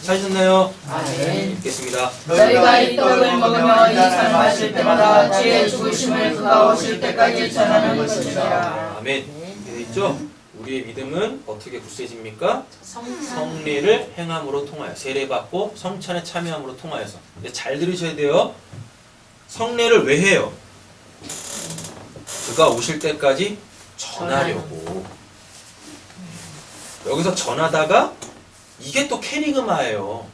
찾으셨나요? 아멘. 읽겠습니다. 너희가 이 떡을 먹으며 이 잔을 마실 때마다 주의 죽으심을 그가 오실 때까지 전하는 것이니라. 아멘. 이렇게 돼 있죠? 우리의 믿음은 어떻게 굳세집니까? 성찬. 성례를 행함으로 통하여 세례받고 성찬에 참여함으로 통하여서. 근데 잘 들으셔야 돼요. 성례를 왜 해요? 그가 오실 때까지 전하려고. 여기서 전하다가 이게 또 캐리그마예요.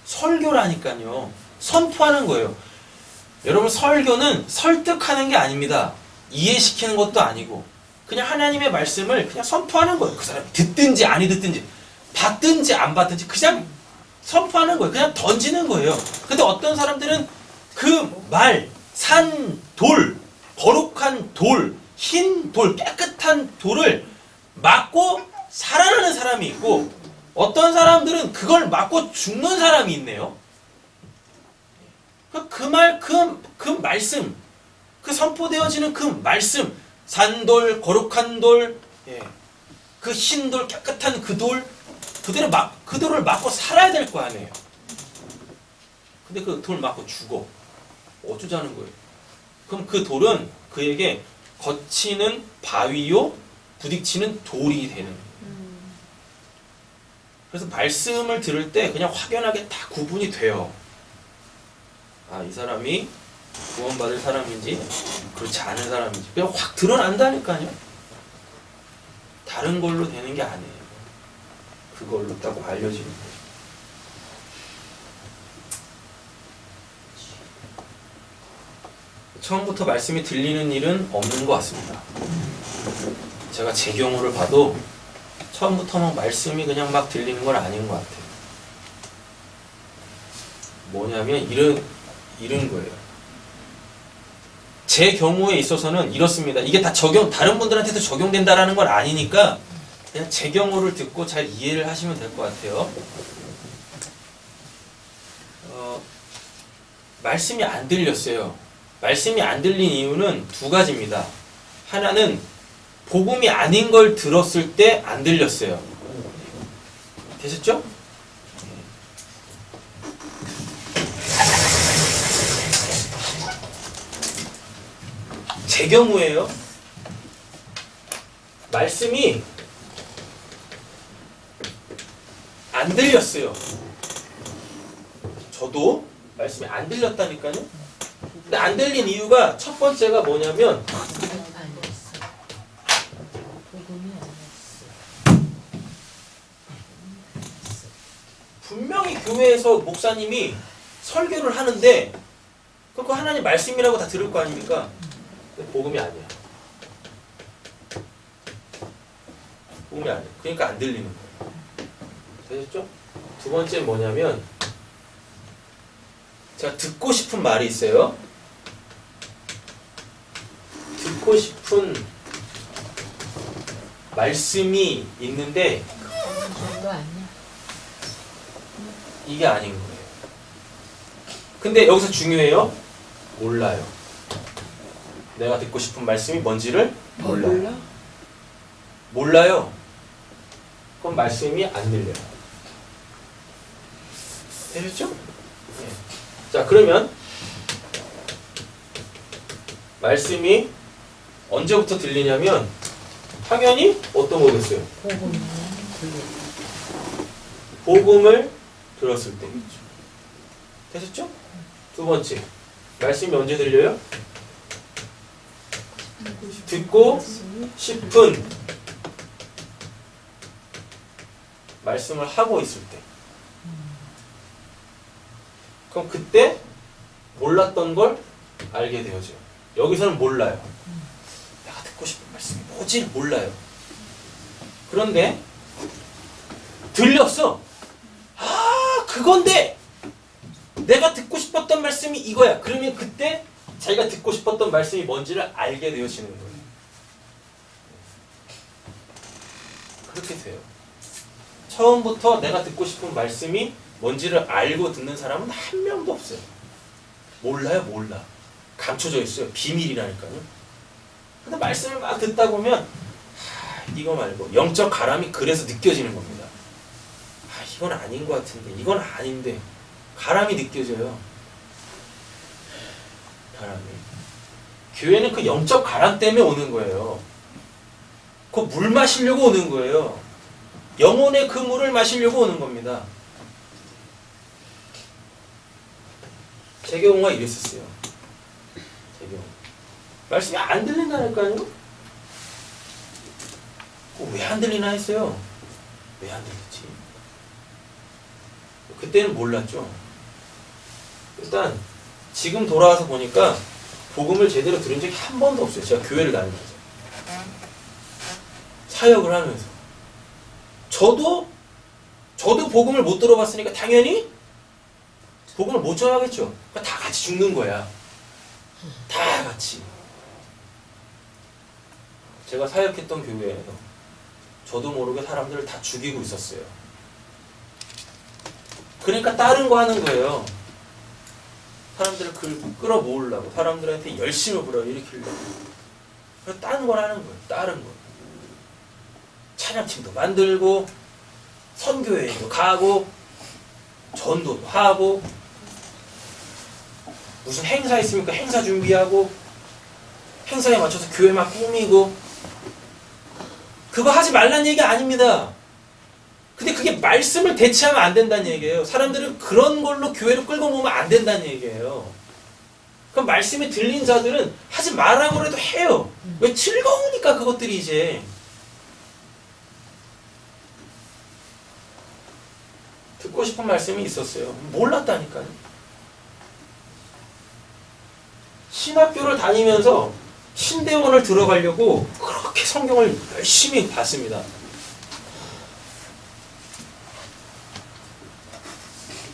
설교라니까요. 선포하는 거예요. 여러분 설교는 설득하는 게 아닙니다. 이해시키는 것도 아니고 그냥 하나님의 말씀을 그냥 선포하는 거예요. 그 사람이 듣든지 아니 듣든지 받든지 안 받든지 그냥 선포하는 거예요. 그냥 던지는 거예요. 근데 어떤 사람들은 그 말, 산, 돌, 거룩한 돌, 흰 돌, 깨끗한 돌을 맞고 살아나는 사람이 있고 어떤 사람들은 그걸 맞고 죽는 사람이 있네요. 그 말씀, 그 선포되어지는 그 말씀, 산돌, 거룩한 돌, 그 흰 돌, 깨끗한 그 돌, 그 돌을 맞고 살아야 될 거 아니에요. 근데 그 돌 맞고 죽어. 어쩌자는 거예요. 그럼 그 돌은 그에게 거치는 바위요, 부딪히는 돌이 되는 거예요. 그래서 말씀을 들을 때 그냥 확연하게 다 구분이 돼요. 아, 이 사람이 구원받을 사람인지 그렇지 않은 사람인지 그냥 확 드러난다니까요. 다른 걸로 되는 게 아니에요. 그걸로 딱 알려지는 거예요. 처음부터 말씀이 들리는 일은 없는 것 같습니다. 제가 제 경우를 봐도 처음부터 막 말씀이 그냥 막 들리는 건 아닌 것 같아요. 뭐냐면 이런 거예요. 제 경우에 있어서는 이렇습니다. 이게 다 다른 분들한테도 적용된다라는 건 아니니까 그냥 제 경우를 듣고 잘 이해를 하시면 될 것 같아요. 말씀이 안 들렸어요. 말씀이 안 들린 이유는 두 가지입니다. 하나는 복음이 아닌 걸 들었을 때 안 들렸어요. 되셨죠? 제 경우에요. 말씀이 안 들렸어요. 저도 말씀이 안 들렸다니까요. 근데 안 들린 이유가 첫 번째가 뭐냐면 분명히 교회에서 목사님이 설교를 하는데 그거 하나님 말씀이라고 다 들을 거 아닙니까? 근데 복음이 아니야. 복음이 아니야. 그러니까 안 들리는 거예요. 되셨죠? 두 번째 뭐냐면 제가 듣고 싶은 말이 있어요. 듣고 싶은 말씀이 있는데 이게 아닌 거예요. 근데 여기서 중요해요. 몰라요. 내가 듣고 싶은 말씀이 뭔지를 몰라요. 몰라요. 그럼 말씀이 안 들려요. 되셨죠? 네. 자, 그러면 말씀이 언제부터 들리냐면 당연히 어떤 거겠어요? 복음을 들었을 때. 되셨죠? 두 번째, 말씀이 언제 들려요? 듣고 싶은 말씀을 하고 있을 때. 그럼 그때 몰랐던 걸 알게 되어져요. 여기서는 몰라요. 내가 듣고 싶은 말씀이 뭐지? 몰라요. 그런데 들렸어. 아, 그건데 내가 듣고 싶었던 말씀이 이거야. 그러면 그때 자기가 듣고 싶었던 말씀이 뭔지를 알게 되어지는 거예요. 그렇게 돼요. 처음부터 내가 듣고 싶은 말씀이 뭔지를 알고 듣는 사람은 한 명도 없어요. 몰라요, 몰라. 감춰져 있어요. 비밀이라니까요. 근데 말씀을 막 듣다 보면 이거 말고 영적 가람이 그래서 느껴지는 겁니다. 아, 이건 아닌 것 같은데, 이건 아닌데 가람이 느껴져요. 가람이. 교회는 그 영적 가람 때문에 오는 거예요. 그 물 마시려고 오는 거예요. 영혼의 그 물을 마시려고 오는 겁니다. 재경호가 이랬었어요. 재경호. 말씀이 안 들린다니까요? 왜 안 들리나 했어요. 왜 안 들리지? 그때는 몰랐죠. 일단 지금 돌아와서 보니까 복음을 제대로 들은 적이 한 번도 없어요. 제가 교회를 다니면서. 사역을 하면서. 저도 복음을 못 들어봤으니까 당연히 복음을 못 전하겠죠. 그러니까 다 같이 죽는 거야. 다 같이. 제가 사역했던 교회에서 저도 모르게 사람들을 다 죽이고 있었어요. 그러니까 다른 거 하는 거예요. 사람들을 끌어모으려고, 사람들한테 열심히 불어일으키려고. 그래서 다른 걸 하는 거예요. 다른 거. 찬양팀도 만들고, 선교회도 가고, 전도도 하고, 무슨 행사 있으니까 행사 준비하고, 행사에 맞춰서 교회 막 꾸미고. 그거 하지 말란 얘기 아닙니다. 근데 그게 말씀을 대체하면 안 된다는 얘기예요. 사람들은 그런 걸로 교회를 끌고 모으면 안 된다는 얘기예요. 그럼 말씀이 들린 자들은 하지 말라고 해도 해요. 왜? 즐거우니까 그것들이 이제. 듣고 싶은 말씀이 있었어요. 몰랐다니까요. 신학교를 다니면서 신대원을 들어가려고 그렇게 성경을 열심히 봤습니다.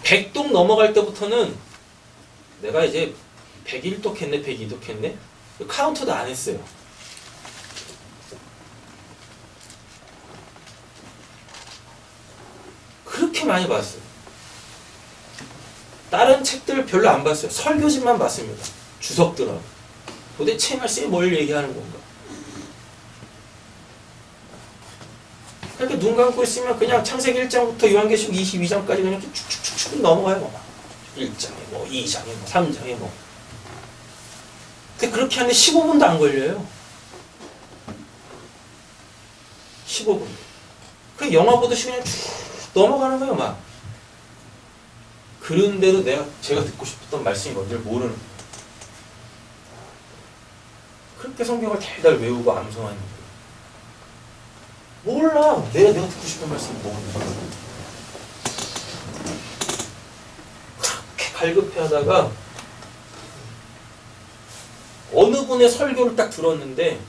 100독 넘어갈 때부터는 내가 이제 101독 했네, 102독 했네? 카운트도 안 했어요. 그렇게 많이 봤어요. 다른 책들 별로 안 봤어요. 설교집만 봤습니다. 주석들은. 도대체 말씀이 뭘 얘기하는 건가? 이렇게 눈 감고 있으면 그냥 창세기 1장부터 요한계시록 22장까지 그냥 이렇게 쭉쭉쭉쭉 넘어가요. 1장에 뭐 2장에 뭐 3장에 뭐. 근데 그렇게 하는데 15분도 안 걸려요. 15분. 그 영화 보듯이 그냥 쭉 넘어가는 거예요, 막. 그런데도 제가 듣고 싶었던 말씀이 뭔지를 모르는 거예요. 그렇게 성경을 달달 외우고 암송하는 거예요. 몰라. 내가 듣고 싶은 말씀이 뭔지. 그렇게 갈급해 하다가 어느 분의 설교를 딱 들었는데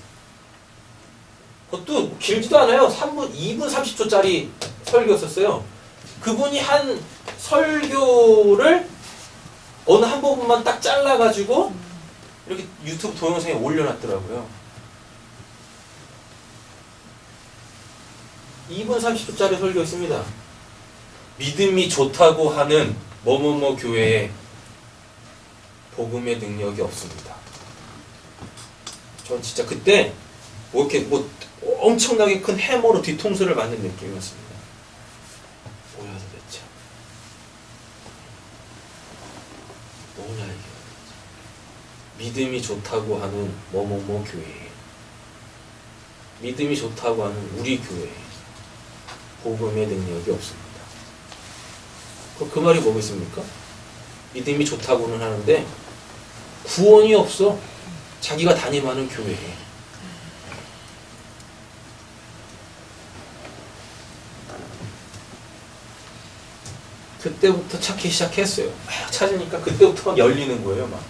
그것도 길지도 않아요. 2분 30초짜리 설교였었어요. 그분이 한 설교를 어느 한 부분만 딱 잘라가지고 이렇게 유튜브 동영상에 올려놨더라고요. 2분 30초짜리 설교였습니다. 믿음이 좋다고 하는 뭐뭐뭐 교회에 복음의 능력이 없습니다. 전 진짜 그때 뭐 이렇게 뭐 엄청나게 큰 해머로 뒤통수를 맞는 느낌이었습니다. 뭐야 도대체. 뭐냐 이게. 믿음이 좋다고 하는 뭐뭐뭐 교회, 믿음이 좋다고 하는 우리 교회 복음의 능력이 없습니다. 그럼 그 말이 뭐겠습니까? 믿음이 좋다고는 하는데 구원이 없어. 자기가 담임하는 교회에. 그때부터 찾기 시작했어요. 막 찾으니까 그때부터 막 열리는 거예요. 막.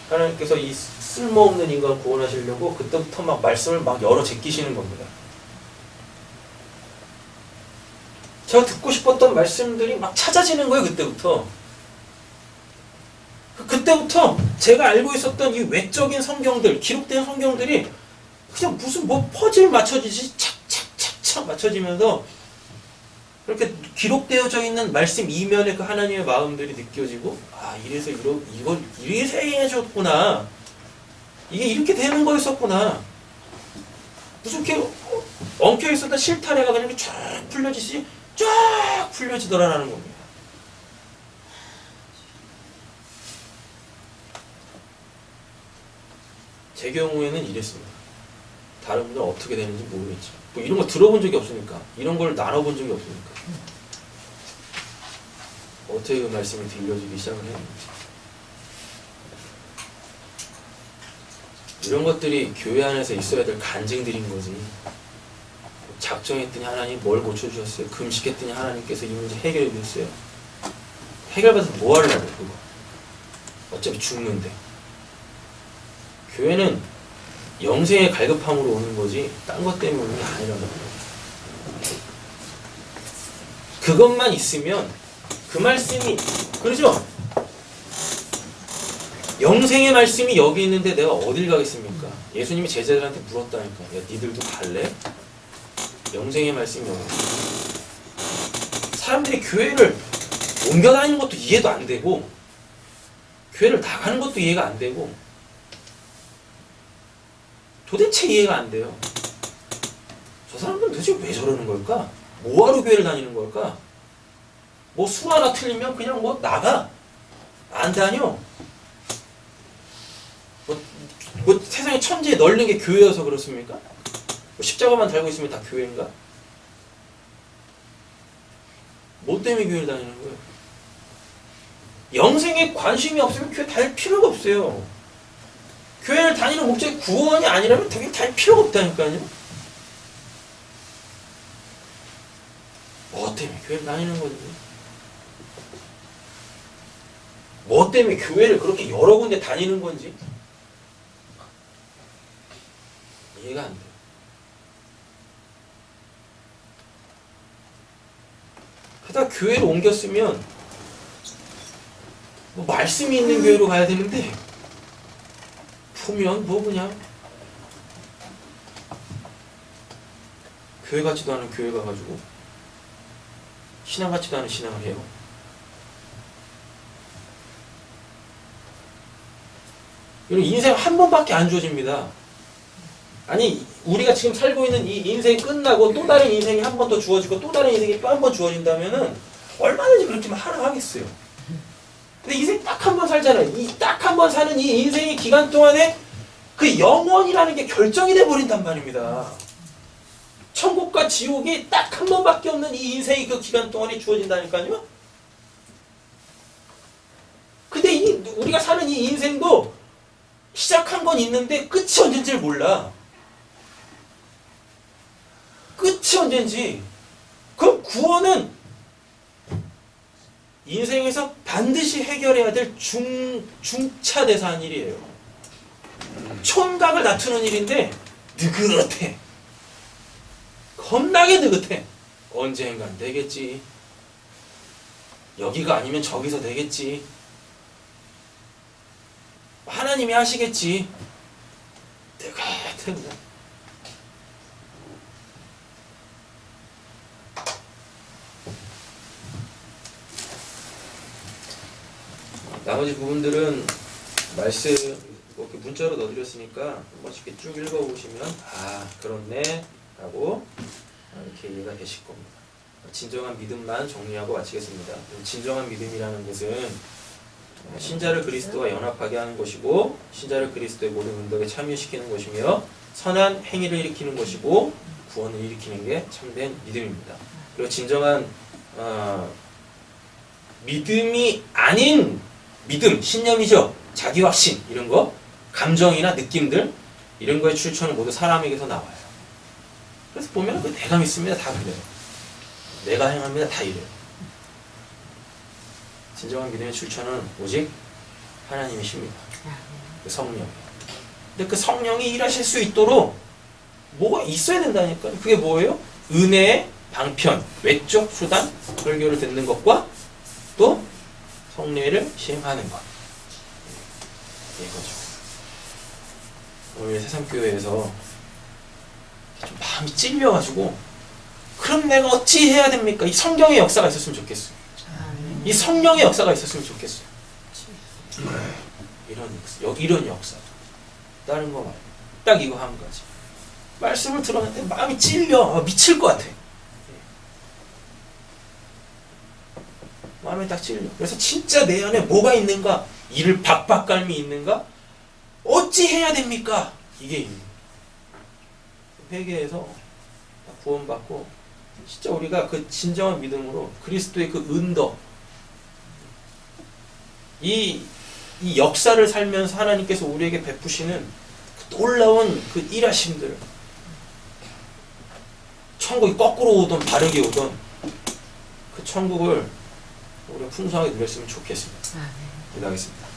하나님께서 이 쓸모없는 인간 구원하시려고 그때부터 막 말씀을 막 열어 제끼시는 겁니다. 제가 듣고 싶었던 말씀들이 막 찾아지는 거예요. 그때부터 제가 알고 있었던 이 외적인 성경들, 기록된 성경들이 그냥 무슨 뭐 퍼즐 맞춰지지 착착착착 맞춰지면서 그렇게 기록되어져 있는 말씀 이면에 그 하나님의 마음들이 느껴지고, 아, 이래서 이걸 이래서 행해줬구나. 이게 이렇게 되는 거였었구나. 무슨 이렇게 엉켜 있었던 실타래가 그냥 쫙 풀려지지 쫙 풀려지더라라는 겁니다. 제 경우에는 이랬습니다. 다른 분들은 어떻게 되는지 모르겠죠. 뭐 이런 거 들어본 적이 없으니까, 이런 걸 나눠본 적이 없으니까 어떻게 그 말씀이 들려지기 시작을 했는지. 이런 것들이 교회 안에서 있어야 될 간증들인 거지. 작정했더니 하나님 뭘 고쳐주셨어요? 금식했더니 하나님께서 이 문제 해결해 주셨어요? 해결받아서 뭐 하려고 그거? 어차피 죽는데. 교회는 영생의 갈급함으로 오는 거지 딴 것 때문에 오는 게 아니라는 거예요. 그것만 있으면 그 말씀이 그러죠? 영생의 말씀이 여기 있는데 내가 어딜 가겠습니까? 예수님이 제자들한테 물었다니까. 야, 니들도 갈래? 영생의 말씀이 여기 있어. 사람들이 교회를 옮겨 다니는 것도 이해도 안 되고 교회를 나가는 것도 이해가 안 되고 도대체 이해가 안 돼요. 저 사람들은 도대체 왜 저러는 걸까? 뭐하러 교회를 다니는 걸까? 뭐 수 하나 틀리면 그냥 뭐 나가. 안 다녀. 뭐 세상에 천지에 널린 게 교회여서 그렇습니까? 뭐 십자가만 달고 있으면 다 교회인가? 뭐 때문에 교회를 다니는 거예요? 영생에 관심이 없으면 교회 다닐 필요가 없어요. 교회를 다니는 목적이 구원이 아니라면 되게 다닐 필요가 없다니까요. 뭐 때문에 교회를 다니는 건지, 뭐 때문에 교회를 그렇게 여러 군데 다니는 건지 이해가 안 돼요. 그러다 교회를 옮겼으면 뭐 말씀이 있는 교회로 가야 되는데 보면 뭐 그냥 교회 같지도 않은 교회 가가지고 신앙 같지도 않은 신앙을 해요. 이런 인생 한 번밖에 안 주어집니다. 아니 우리가 지금 살고 있는 이 인생이 끝나고 또 다른 인생이 한 번 더 주어지고 또 다른 인생이 또 한 번 주어진다면은 얼마든지 그렇게만 하라 하겠어요. 근데 인생 딱 한 번 살잖아요. 이 딱 한 번 사는 이 인생의 기간 동안에 그 영원이라는 게 결정이 돼 버린단 말입니다. 천국과 지옥이 딱 한 번밖에 없는 이 인생의 그 기간 동안에 주어진다니까요. 근데 우리가 사는 이 인생도 시작한 건 있는데 끝이 언젠지를 몰라. 끝이 언젠지. 그럼 구원은 인생에서 반드시 해결해야 될 중차 대사한 일이에요. 촌각을 다투는 일인데 느긋해. 겁나게 느긋해. 언젠간 되겠지. 여기가 아니면 저기서 되겠지. 하나님이 하시겠지. 느긋해. 나머지 부분들은 말씀 이렇게 문자로 넣어드렸으니까 한 번씩 이렇게 쭉 읽어보시면 아 그렇네 라고 이렇게 이해가 되실 겁니다. 진정한 믿음만 정리하고 마치겠습니다. 진정한 믿음이라는 것은 신자를 그리스도와 연합하게 하는 것이고 신자를 그리스도의 모든 운동에 참여시키는 것이며 선한 행위를 일으키는 것이고 구원을 일으키는 게 참된 믿음입니다. 그리고 진정한 믿음이 아닌 믿음, 신념이죠. 자기 확신 이런 거, 감정이나 느낌들 이런 거의 출처는 모두 사람에게서 나와요. 그래서 보면 내가 믿습니다 다 그래요. 내가 행합니다 다 이래요. 진정한 믿음의 출처는 오직 하나님이십니다. 그 성령. 근데 그 성령이 일하실 수 있도록 뭐가 있어야 된다니까요. 그게 뭐예요? 은혜의 방편, 외적 수단, 설교를 듣는 것과 또 성례를 시행하는 것. 이거죠. 오늘 새삼교회에서 좀 마음이 찔려가지고 그럼 내가 어찌 해야 됩니까? 이 성경의 역사가 있었으면 좋겠어요. 이 성령의 역사가 있었으면 좋겠어요. 이런 역사. 다른 거 말고 딱 이거 한 가지. 말씀을 들었는데 마음이 찔려. 미칠 것 같아. 마음에 딱 찔려. 그래서 진짜 내 안에 뭐가 있는가? 이를 박박갈미 있는가? 어찌 해야 됩니까? 이게 회개해서 구원받고 진짜 우리가 그 진정한 믿음으로 그리스도의 그 은덕 이 역사를 살면서 하나님께서 우리에게 베푸시는 그 놀라운 그 일하심들 천국이 거꾸로 오든 바르게 오든 그 천국을 우리가 풍성하게 누렸으면 좋겠습니다. 기도하겠습니다.